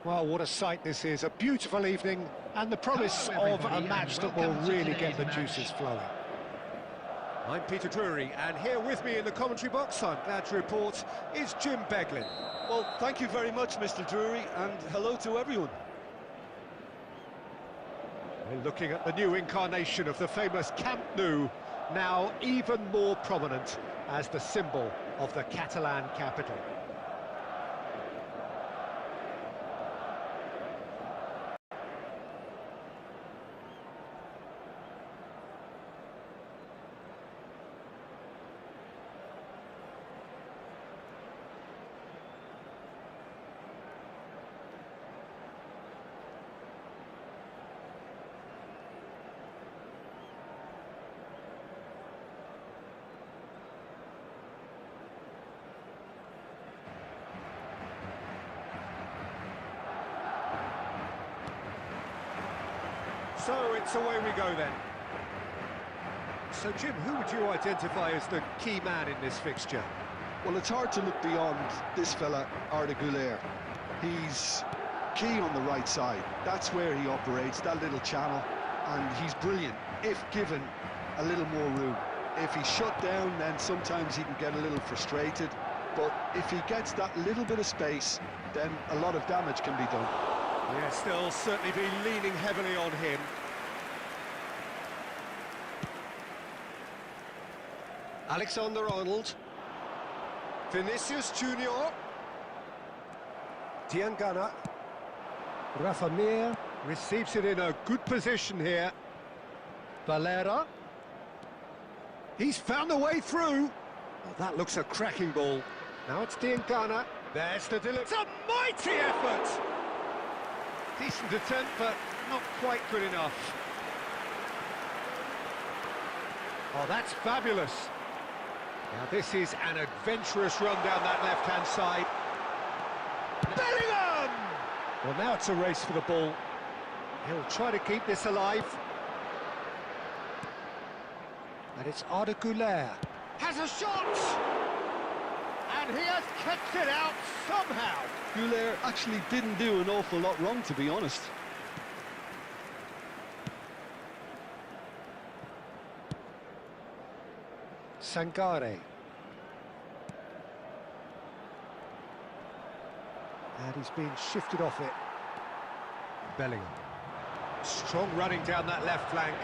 Well, what a sight this is. A beautiful evening and the promise of a match that will really get the juices flowing. I'm Peter Drury, and here with me in the commentary box, I'm glad to report, is Jim Beglin. Well, thank you very much, Mr. Drury, and hello to everyone. We're looking at the new incarnation of the famous Camp Nou, now even more prominent as the symbol of the Catalan capital. So it's away we go then. So Jim, who would you identify as the key man in this fixture? Well, it's hard to look beyond this fella, Arda Güler. He's key on the right side. That's where he operates, that little channel, and he's brilliant if given a little more room. If he's shut down, then sometimes he can get a little frustrated, but if he gets that little bit of space, then a lot of damage can be done. Yes, they'll certainly be leaning heavily on him. Alexander-Arnold. Vinicius Junior. Diangana. Rafa Mir receives it in a good position here. Valera. He's found a way through. Oh, that looks a cracking ball. Now it's Diangana. There's the delivery. It's a mighty effort! Decent attempt, but not quite good enough. Oh, that's fabulous. Now this is an adventurous run down that left-hand side. Bellingham! Well, now it's a race for the ball. He'll try to keep this alive. And it's Arda Güler. Has a shot! And he has kept it out somehow. Güler actually didn't do an awful lot wrong, to be honest. Sangare. And he's been shifted off it. Bellingham. Strong running down that left flank.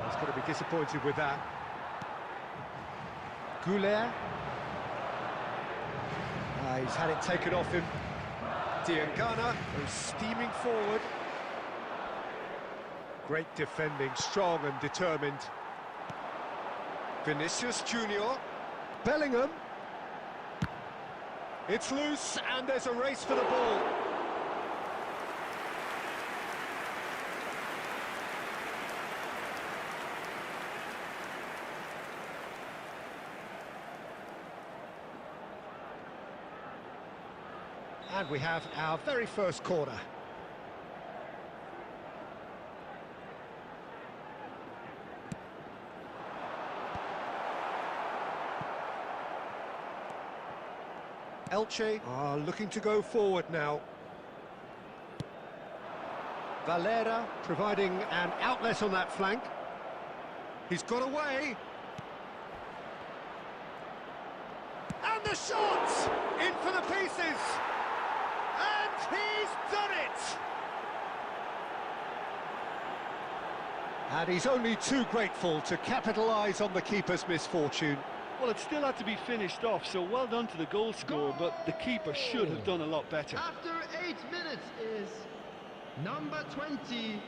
He's going to be disappointed with that. Güler. He's had it taken off him. Diangana goes steaming forward. Great defending, strong and determined. Vinicius Junior. Bellingham. It's loose and there's a race for the ball. And we have our very first corner. Elche are looking to go forward now. Valera providing an outlet on that flank. He's got away. And the shot! In for the pieces! And he's done it! And he's only too grateful to capitalise on the keeper's misfortune. Well, it still had to be finished off, so well done to the goal scorer, but the keeper should have done a lot better. After 8 minutes is number 20.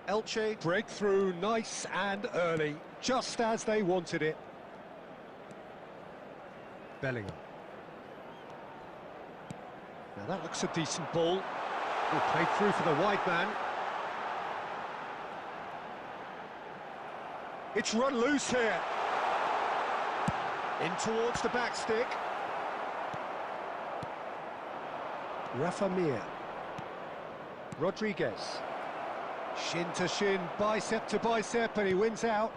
Elche break through nice and early, just as they wanted it. Bellingham. Now Now that looks a decent ball. Well, played through for the wide man. It's run loose here. In towards the back stick. Rafa Mir. Rodriguez. Shin to shin, bicep to bicep, and he wins out.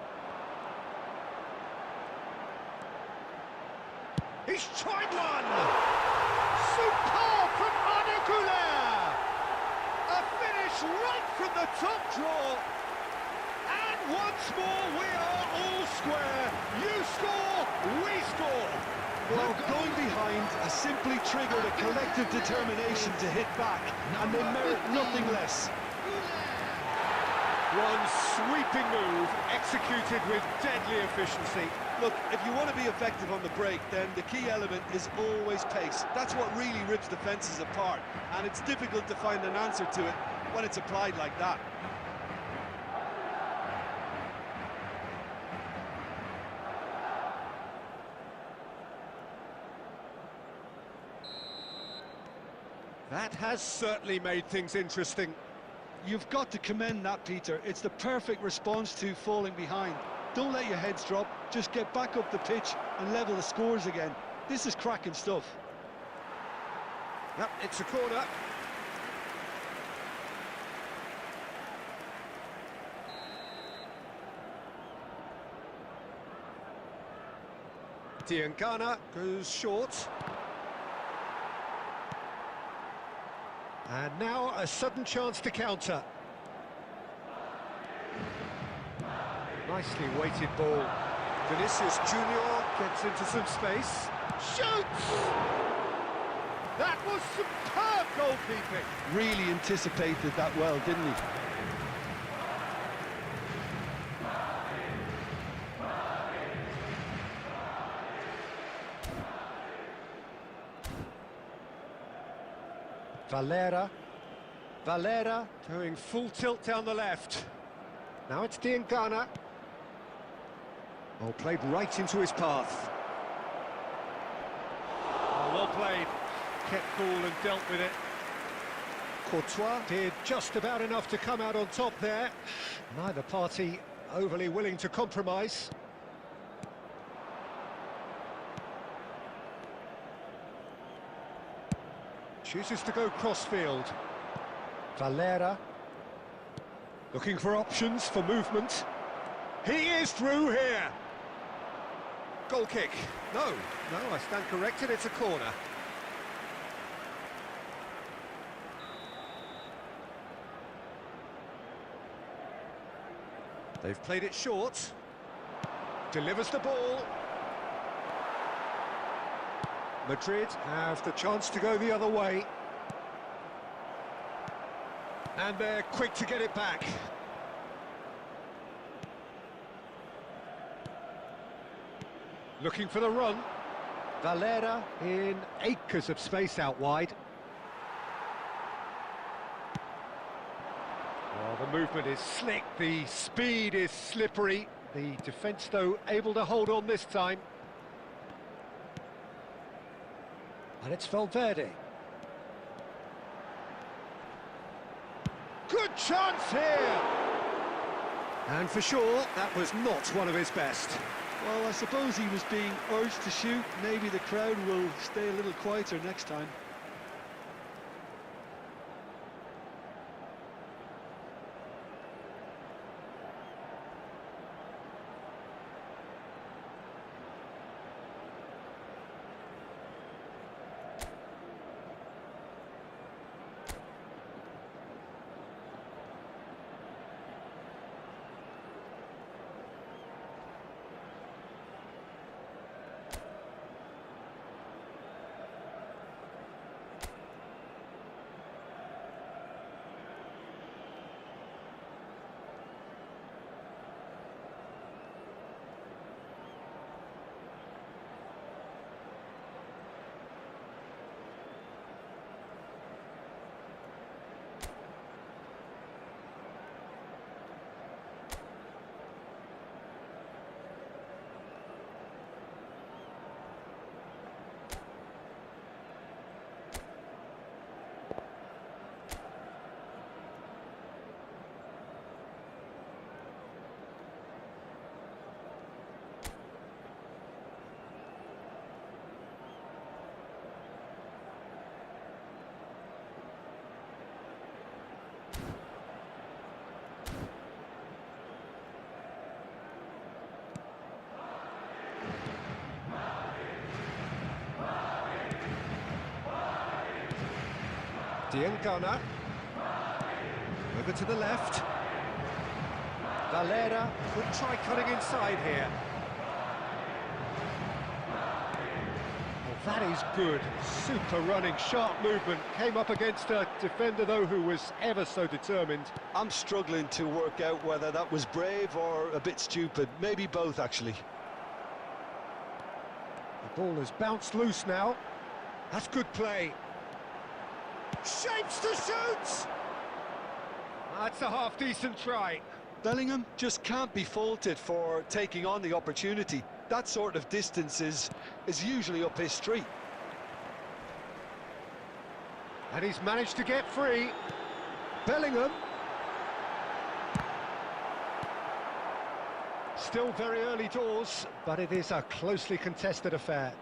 He's tried one! Superb from Arda Güler! A finish right from the top draw. And once more we are all square. You score, we score. Well, going behind has simply triggered a collective determination to hit back, and they merit nothing less. One sweeping move, executed with deadly efficiency. Look, if you want to be effective on the break, then the key element is always pace. That's what really rips defences apart, and it's difficult to find an answer to it when it's applied like that. That has certainly made things interesting. You've got to commend that, Peter. It's the perfect response to falling behind. Don't let your heads drop, just get back up the pitch and level the scores again. This is cracking stuff. Yep, it's a corner. Diangana goes short. And now a sudden chance to counter. Nicely weighted ball. Vinicius Junior gets into some space. Shoots! That was superb goalkeeping. Really anticipated that well, didn't he? Valera going full tilt down the left. Now it's Diangana. Oh, played right into his path. Oh, well played. Kept cool and dealt with it. Courtois did just about enough to come out on top there. Neither party overly willing to compromise. Chooses to go crossfield. Valera. Looking for options for movement. He is through here. Goal kick. No, I stand corrected, it's a corner. They've played it short. Delivers the ball. Madrid have the chance to go the other way. And they're quick to get it back. Looking for the run. Valera in acres of space out wide. Well, the movement is slick, the speed is slippery. The defence, though, able to hold on this time. And it's Valverde. Good chance here! And for sure, that was not one of his best. Well, I suppose he was being urged to shoot. Maybe the crowd will stay a little quieter next time. Siengana. Over to the left. Valera could try cutting inside here. That is good. Super running, sharp movement. Came up against a defender, though, who was ever so determined. I'm struggling to work out whether that was brave or a bit stupid. Maybe both, actually. The ball has bounced loose now. That's good play. Shapes to shoot! That's a half-decent try. Bellingham just can't be faulted for taking on the opportunity. That sort of distance is usually up his street. And he's managed to get free. Bellingham. Still very early doors, but it is a closely contested affair.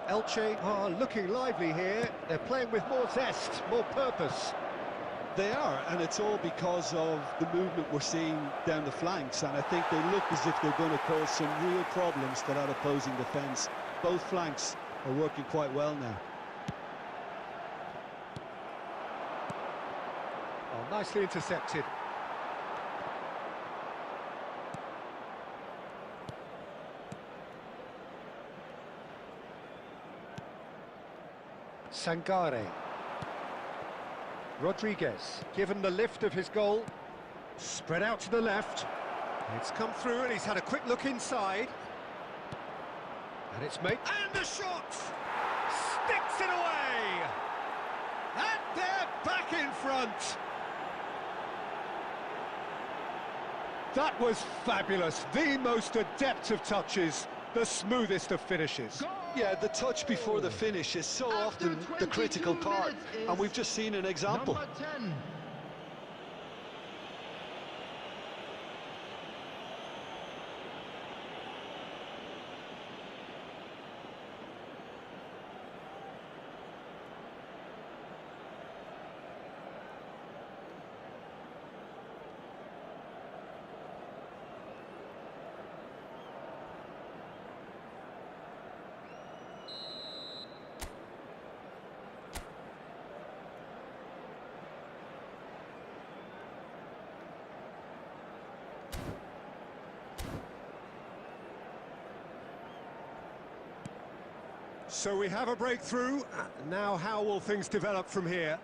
Elche are looking lively here. They're playing with more zest, more purpose. They are, and it's all because of the movement we're seeing down the flanks, and I think they look as if they're going to cause some real problems to that opposing defence. Both flanks are working quite well now. Oh, nicely intercepted. Sangare. Rodriguez, given the lift of his goal, spread out to the left. It's come through and he's had a quick look inside. And it's made... And the shot! Sticks it away! And they're back in front! That was fabulous. The most adept of touches, the smoothest of finishes. Yeah, the touch before the finish is so often the critical part, and we've just seen an example. Number 10. So we have a breakthrough. Now how will things develop from here?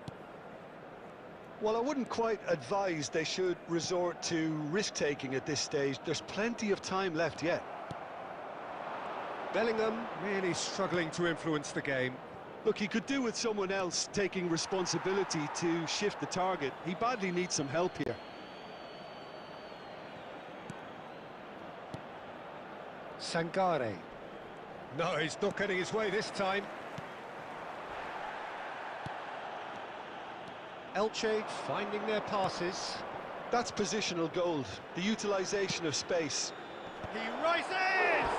Well, I wouldn't quite advise they should resort to risk-taking at this stage. There's plenty of time left yet. Bellingham really struggling to influence the game. Look, he could do with someone else taking responsibility to shift the target. He badly needs some help here. Sangare. No, he's not getting his way this time. Elche finding their passes. That's positional gold, the utilisation of space. He rises!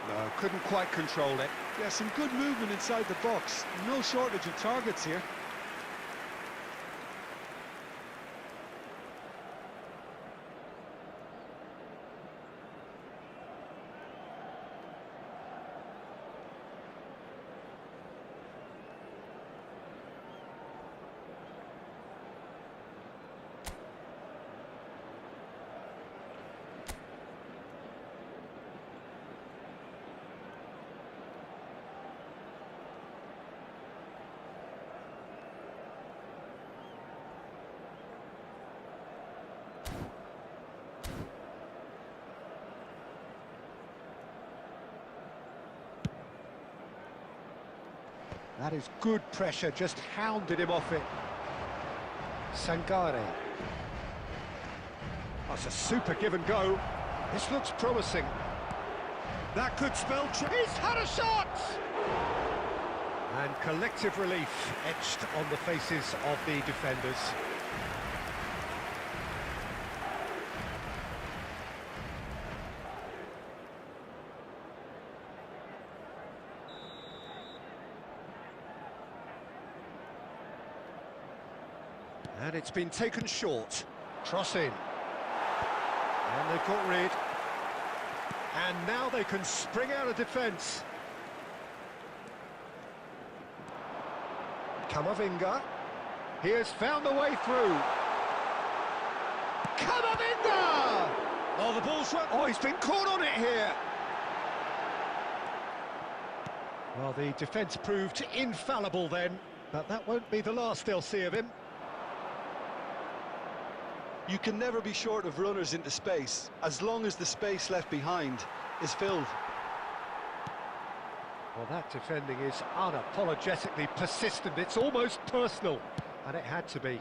No, couldn't quite control it. Yeah, some good movement inside the box. No shortage of targets here. That is good pressure, just hounded him off it. Sangare. That's a super give and go. This looks promising. That could spell... He's had a shot! And collective relief etched on the faces of the defenders. And it's been taken short. Cross in. And they've got rid. And now they can spring out of defence. Camavinga. He has found the way through. Camavinga! Oh, the ball's run. Oh, he's been caught on it here. Well, the defence proved infallible then, but that won't be the last they'll see of him. You can never be short of runners into space, as long as the space left behind is filled. Well, that defending is unapologetically persistent. It's almost personal, and it had to be.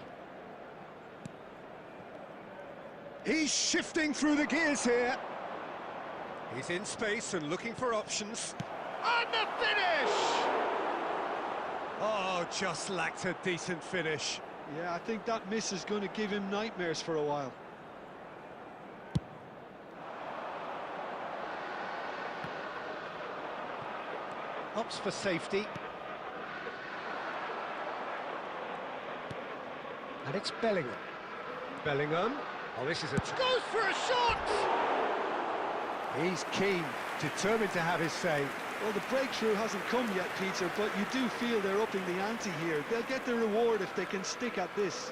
He's shifting through the gears here. He's in space and looking for options. And the finish! Oh, just lacked a decent finish. Yeah, I think that miss is going to give him nightmares for a while. Opts for safety. And it's Bellingham. Bellingham. Oh, this is a... Goes for a shot! He's keen, determined to have his say. Well, the breakthrough hasn't come yet, Peter, but you do feel they're upping the ante here. They'll get the reward if they can stick at this.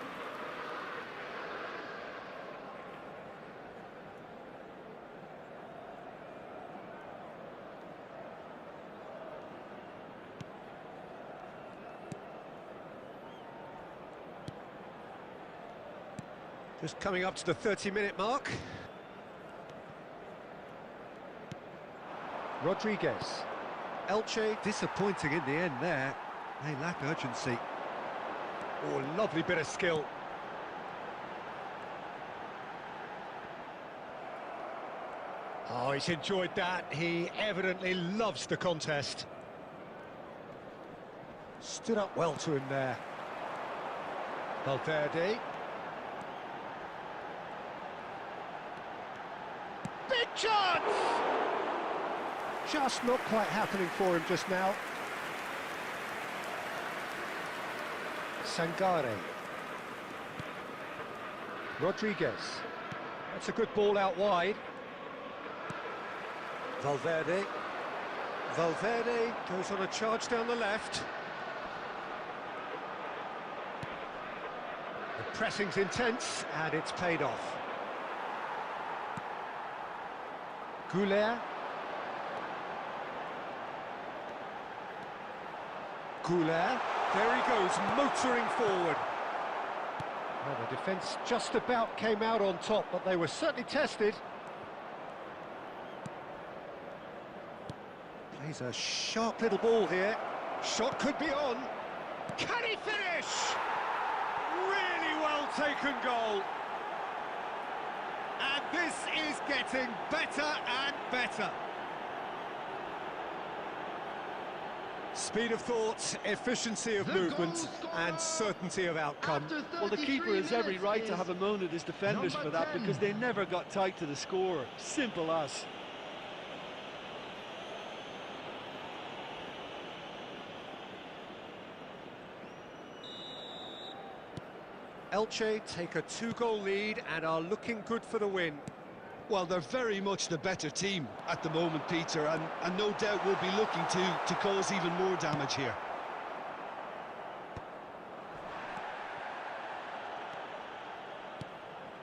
Just coming up to the 30-minute mark. Rodriguez. Elche disappointing in the end there. They lack urgency. Oh, lovely bit of skill. Oh, he's enjoyed that. He evidently loves the contest. Stood up well to him there. Valverde. Big chance! Just not quite happening for him just now. Sangare. Rodriguez. That's a good ball out wide. Valverde. Valverde goes on a charge down the left. The pressing's intense and it's paid off. Goulet. Goulet, there he goes, motoring forward. Well, the defence just about came out on top, but they were certainly tested. Plays a sharp little ball here. Shot could be on. Can he finish? Really well taken goal. And this is getting better and better. Speed of thought, efficiency of movement, and certainty of outcome. Well, the keeper has every right to have a moan at his defenders for that, because they never got tight to the score. Simple as. Elche take a 2-goal lead and are looking good for the win. Well, they're very much the better team at the moment, Peter, and no doubt will be looking to cause even more damage here.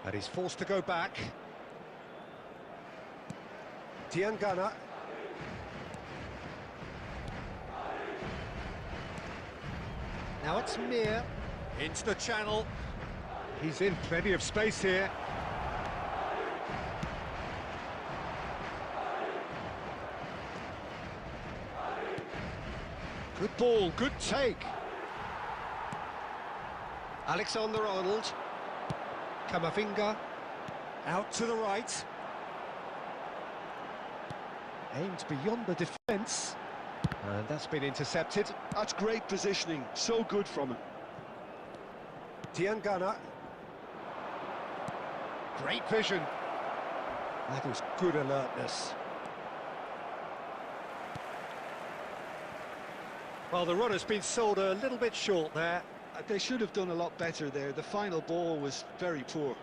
And he's forced to go back. Diangana. Now it's Mir. Into the channel. He's in plenty of space here. Good ball, good take. Alexander-Arnold. Camavinga. Out to the right. Aimed beyond the defence. And that's been intercepted. That's great positioning, so good from him. Diangana. Great vision. That is good alertness. Well, the run has been sold a little bit short there. They should have done a lot better there. The final ball was very poor.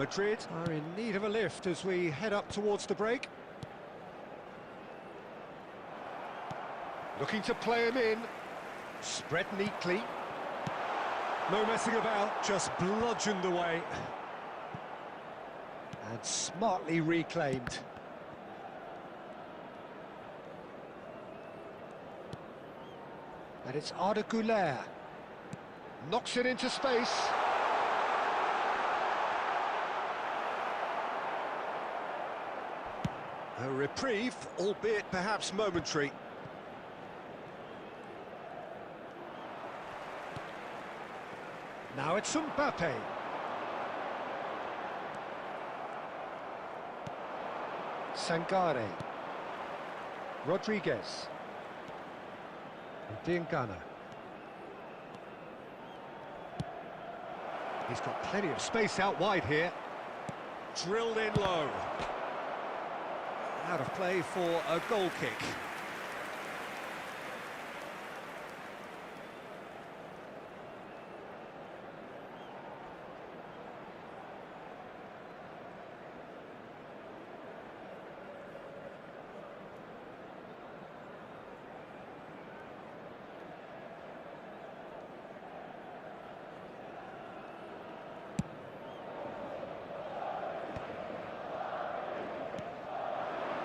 Madrid are in need of a lift as we head up towards the break. Looking to play him in. Spread neatly. No messing about, just bludgeoned away. And smartly reclaimed. And it's Arda Güler. Knocks it into space. A reprieve, albeit perhaps momentary. Now it's Mbappe. Sangare. Rodriguez. Diangana. He's got plenty of space out wide here. Drilled in low. Out of play for a goal kick.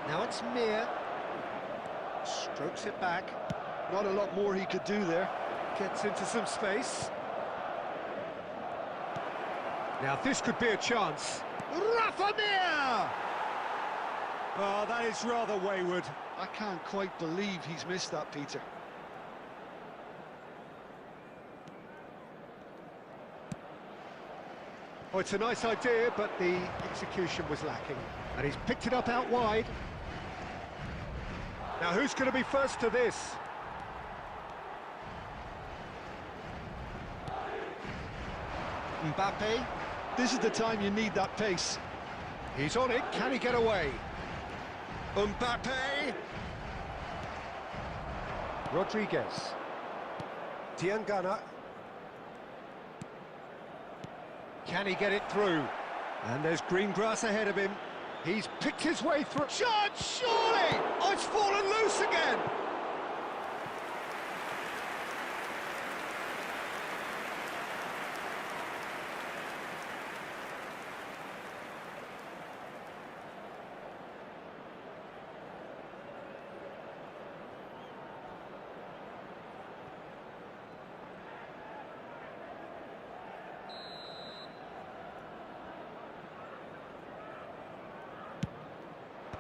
Now it's Mir. Strokes it back. Not a lot more he could do there. Gets into some space. Now this could be a chance. Rafa Mir! Oh, that is rather wayward. I can't quite believe he's missed that, Peter. Oh, it's a nice idea, but the execution was lacking. And he's picked it up out wide. Now, who's going to be first to this? Mbappe. This is the time you need that pace. He's on it. Can he get away? Mbappe. Rodriguez. Diangana. Can he get it through? And there's green grass ahead of him. He's picked his way through. Shot, surely! Oh, it's fallen loose again!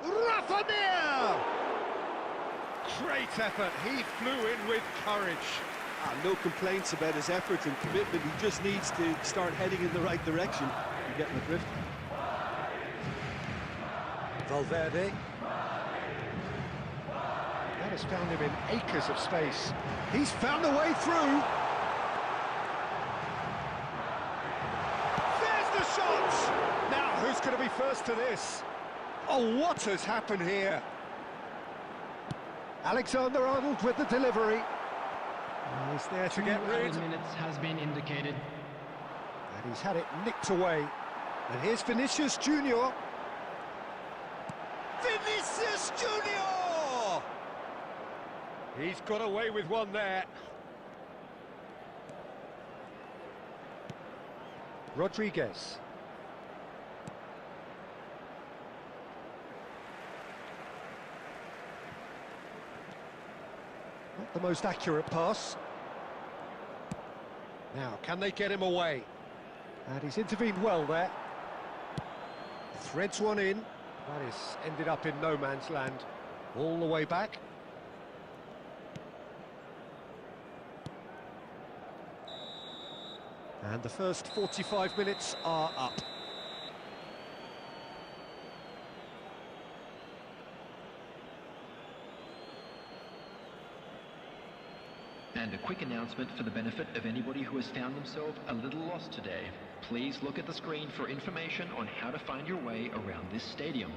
Rafa Mir! Great effort, he flew in with courage. No complaints about his effort and commitment. He just needs to start heading in the right direction. You're getting the drift. Valverde. That has found him in acres of space. He's found a way through. There's the shot! Now, who's going to be first to this? Oh, what has happened here? Alexander-Arnold with the delivery. He's there to get rid. 2 minutes has been indicated. And he's had it nicked away. And here's Vinicius Junior. Vinicius Junior! He's got away with one there. Rodriguez. Not the most accurate pass. Now, can they get him away? And he's intervened well there. Threads one in. That is ended up in no man's land. All the way back. And the first 45 minutes are up. And a quick announcement for the benefit of anybody who has found themselves a little lost today. Please look at the screen for information on how to find your way around this stadium.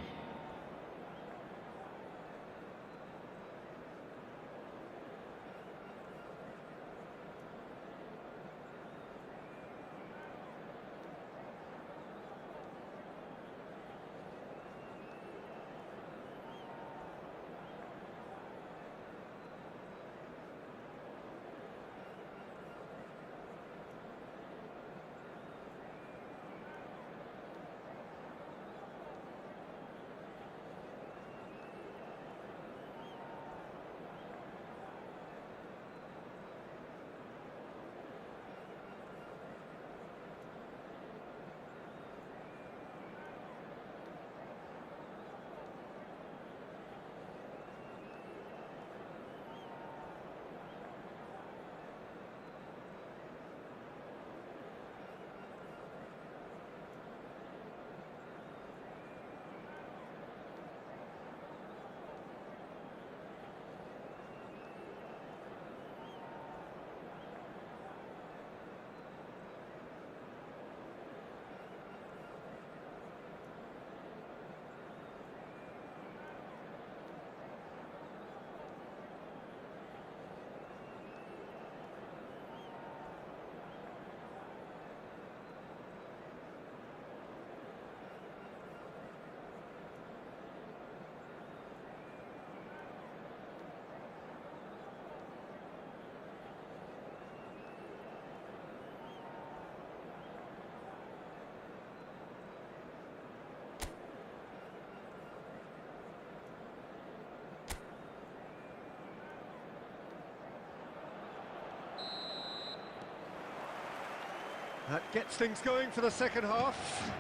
That gets things going for the second half.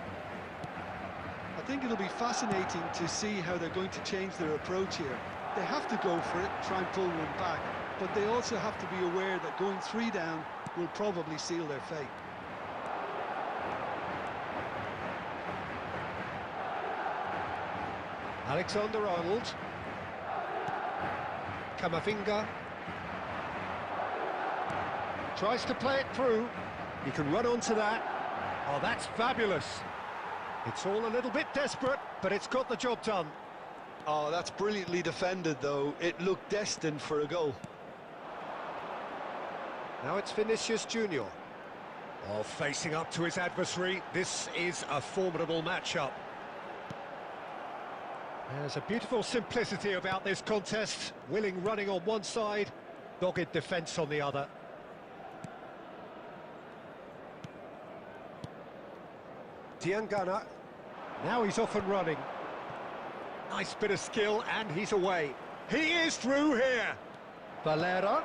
I think it'll be fascinating to see how they're going to change their approach here. They have to go for it, try and pull one back, but they also have to be aware that going 3 down will probably seal their fate. Alexander-Arnold. Camavinga. Tries to play it through. He can run onto that. Oh, that's fabulous. It's all a little bit desperate, but it's got the job done. Oh, that's brilliantly defended, though. It looked destined for a goal. Now it's Vinicius Junior. Oh, facing up to his adversary. This is a formidable matchup. There's a beautiful simplicity about this contest. Willing running on one side, dogged defence on the other. Diangana. Now he's off and running. Nice bit of skill, and he's away. He is through here. Valera.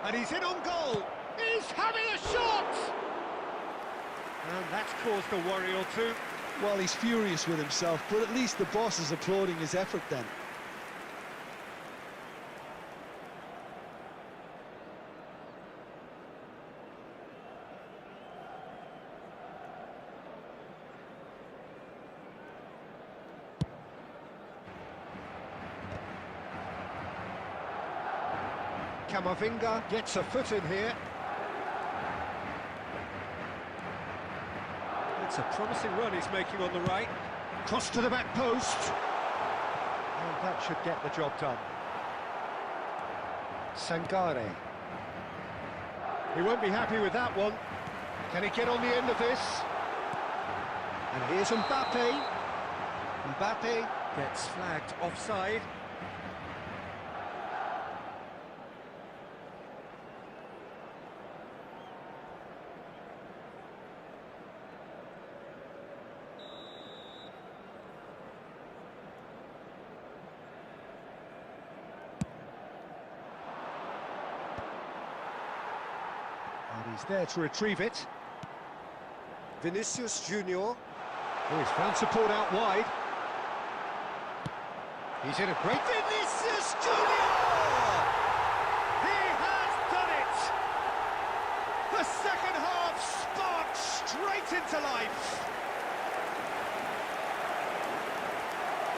And he's in on goal. He's having a shot! And that's caused a worry or two. Well, he's furious with himself, but at least the boss is applauding his effort then. Camavinga gets a foot in here. It's a promising run he's making on the right. Cross to the back post. And that should get the job done. Sangare. He won't be happy with that one. Can he get on the end of this? And here's Mbappe. Mbappe gets flagged offside. And he's there to retrieve it. Vinicius Junior. Oh, he's found support out wide. He's in a great... Vinicius Junior! He has done it! The second half sparked straight into life.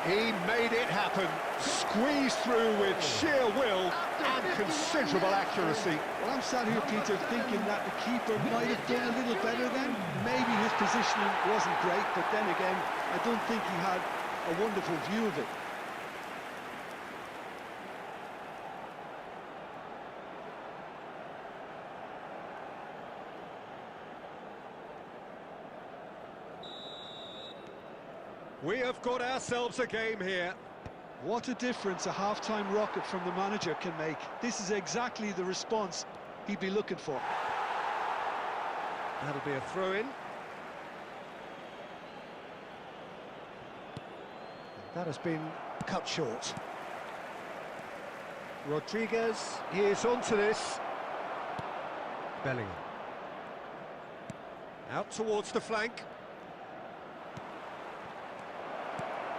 He made it happen. Squeezed through with sheer will and considerable accuracy. Well, I'm sat here, Peter, thinking that the keeper might have done a little better then. Maybe his positioning wasn't great, but then again, I don't think he had a wonderful view of it. We have got ourselves a game here. What a difference a half-time rocket from the manager can make. This is exactly the response he'd be looking for. That'll be a throw-in. That has been cut short. Rodriguez is onto this. Bellingham. Out towards the flank.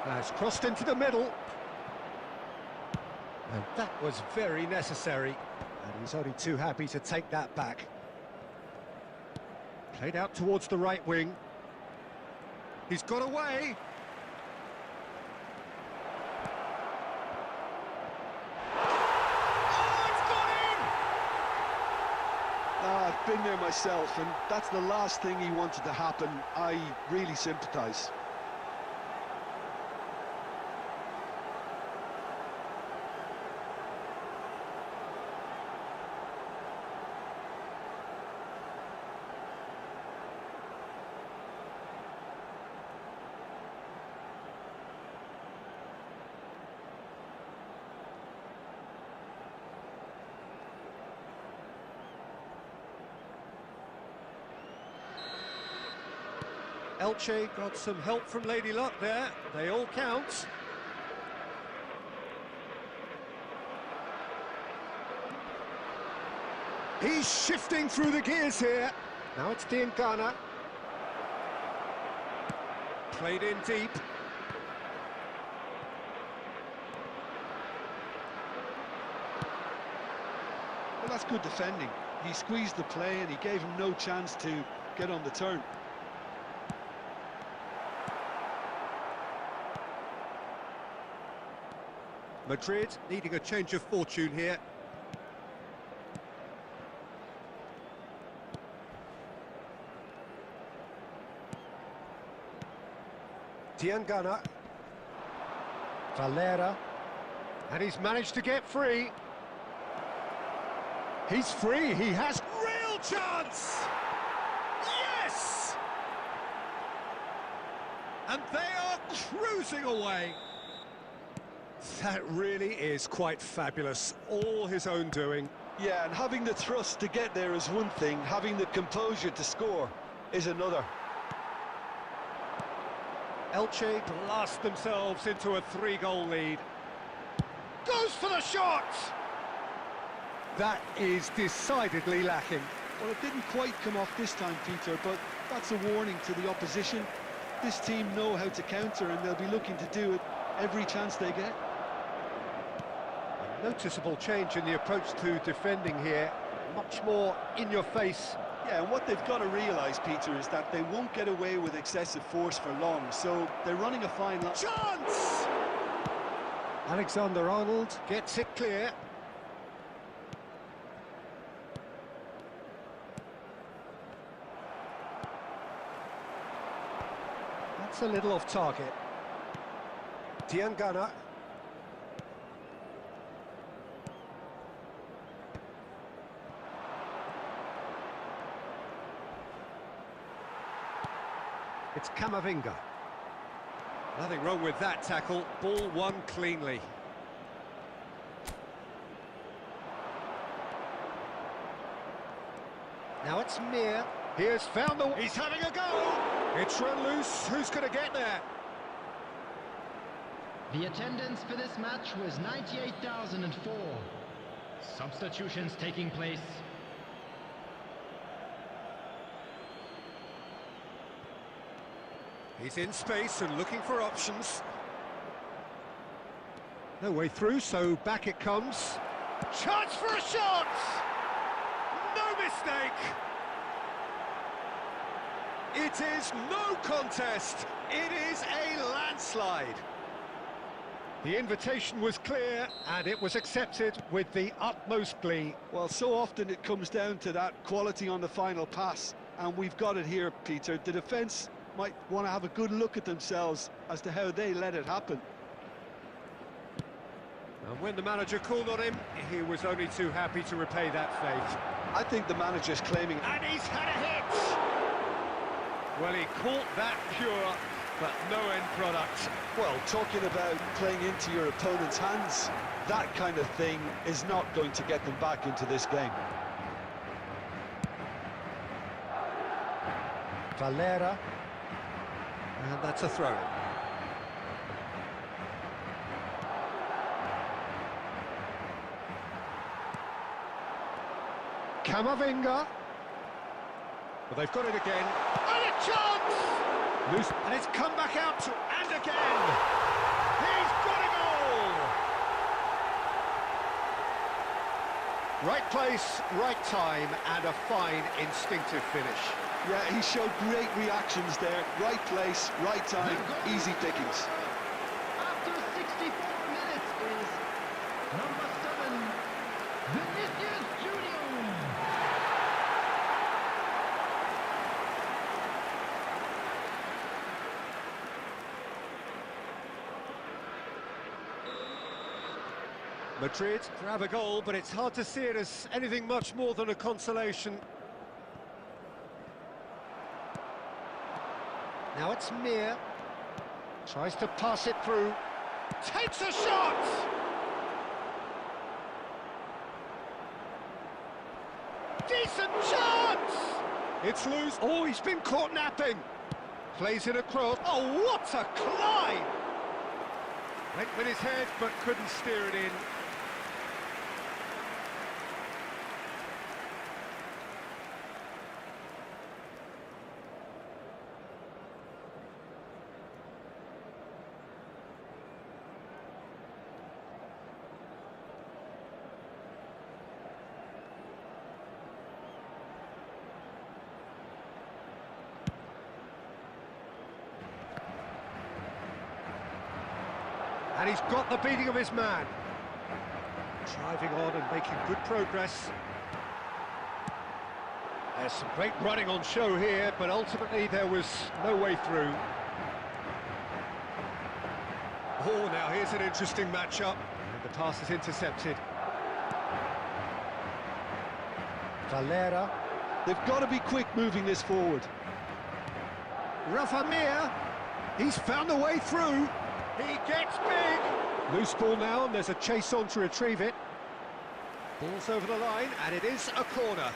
Has crossed into the middle. And that was very necessary. And he's only too happy to take that back. Played out towards the right wing. He's got away. Oh, it's gone in! I've been there myself, and that's the last thing he wanted to happen. I really sympathise. Elche got some help from Lady Luck there. They all count. He's shifting through the gears here. Now it's Diangana. Played in deep. Well, that's good defending. He squeezed the play and he gave him no chance to get on the turn. Madrid needing a change of fortune here. Diangana. Valera. And he's managed to get free. He's free, he has real chance! Yes! And they are cruising away. That really is quite fabulous, all his own doing. Yeah, and having the thrust to get there is one thing, having the composure to score is another. Elche blast themselves into a 3-goal lead. Goes for the shot! That is decidedly lacking. Well, it didn't quite come off this time, Peter, but that's a warning to the opposition. This team know how to counter and they'll be looking to do it every chance they get. A noticeable change in the approach to defending here. Much more in your face. Yeah, and what they've got to realise, Peter, is that they won't get away with excessive force for long, so they're running a fine line. Chance! Alexander-Arnold gets it clear. That's a little off target. Diangana. It's Camavinga. Nothing wrong with that tackle. Ball won cleanly. Now it's Mir. Here's found the... He's having a go! It's run loose. Who's going to get there? The attendance for this match was 98,004. Substitutions taking place. He's in space and looking for options. No way through, so back it comes. Chance for a shot! No mistake! It is no contest. It is a landslide. The invitation was clear and it was accepted with the utmost glee. Well, so often it comes down to that quality on the final pass, and we've got it here, Peter. The defence might want to have a good look at themselves as to how they let it happen. And when the manager called on him, he was only too happy to repay that fate. I think the manager's claiming... And he's had a hit! Well, he caught that pure, but no end product. Well, talking about playing into your opponent's hands, that kind of thing is not going to get them back into this game. Valera. And that's a throw. Camavinga. Well, they've got it again. And a chance! Loose. And it's come back out, and again! He's got a goal! Right place, right time, and a fine instinctive finish. Yeah, he showed great reactions there. Right place, right time, easy pickings. After 64 minutes is number 7, Vinicius Junior. Madrid grab a goal, but it's hard to see it as anything much more than a consolation. Now it's Mir. Tries to pass it through. Takes a shot! Decent chance! It's loose. Oh, he's been caught napping. Plays it across. Oh, what a climb! Went with his head, but couldn't steer it in. And he's got the beating of his man. Driving on and making good progress. There's some great running on show here, but ultimately there was no way through. Oh, now here's an interesting matchup. And the pass is intercepted. Valera. They've got to be quick moving this forward. Rafa Mir. He's found a way through. He gets big. Loose ball now, and there's a chase on to retrieve it. Ball's over the line, and it is a corner.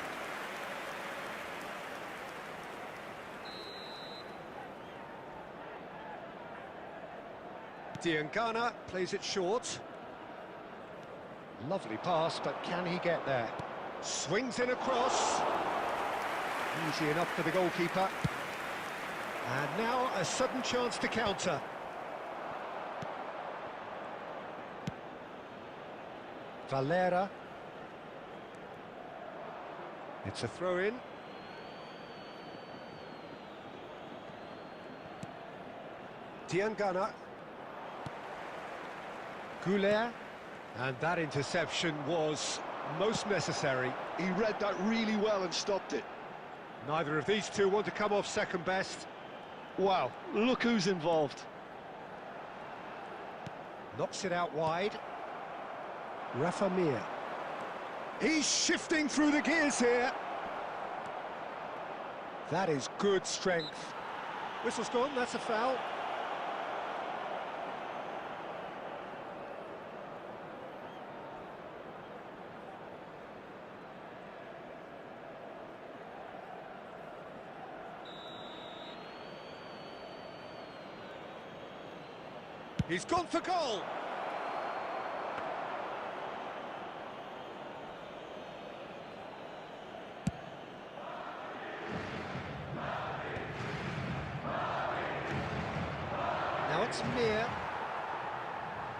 Diangana plays it short. Lovely pass, but can he get there? Swings in across. Easy enough for the goalkeeper. And now a sudden chance to counter. Valera. It's a throw-in. Diangana. Goulet. And that interception was most necessary. He read that really well and stopped it. Neither of these two want to come off second best. Wow, look who's involved. Knocks it out wide. Rafa Mir. He's shifting through the gears here. That is good strength. Whistle's gone, that's a foul. He's gone for goal. Now it's Mir.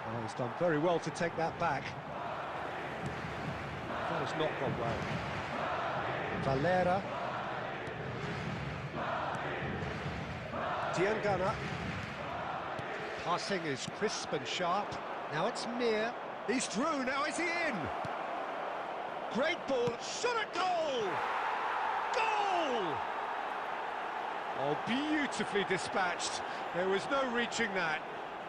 Oh, he's done very well to take that back. That has not gone well. Valera. Diangana. Passing is crisp and sharp. Now it's Mir. He's through, now is he in? Great ball, shot at goal! Goal! Oh, beautifully dispatched. There was no reaching that.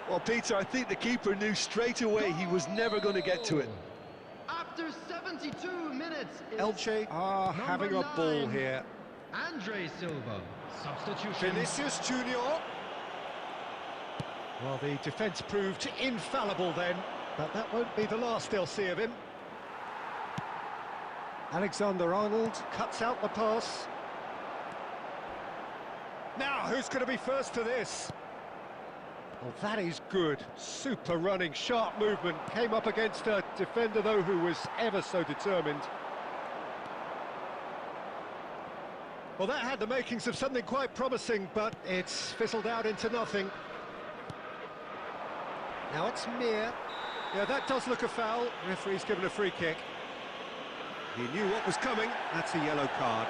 Well, Peter, I think the keeper knew straight away he was never going to get to it. After 72 minutes, Elche are having a ball here. Andre Silva, substitution. Vinicius Junior. Well, the defence proved infallible then, but that won't be the last they'll see of him. Alexander-Arnold cuts out the pass. Now, who's going to be first to this? Well, that is good. Super running, sharp movement. Came up against a defender, though, who was ever so determined. Well, that had the makings of something quite promising, but it's fizzled out into nothing. Now it's Mir. Yeah, that does look a foul. Referee's given a free kick. He knew what was coming. That's a yellow card.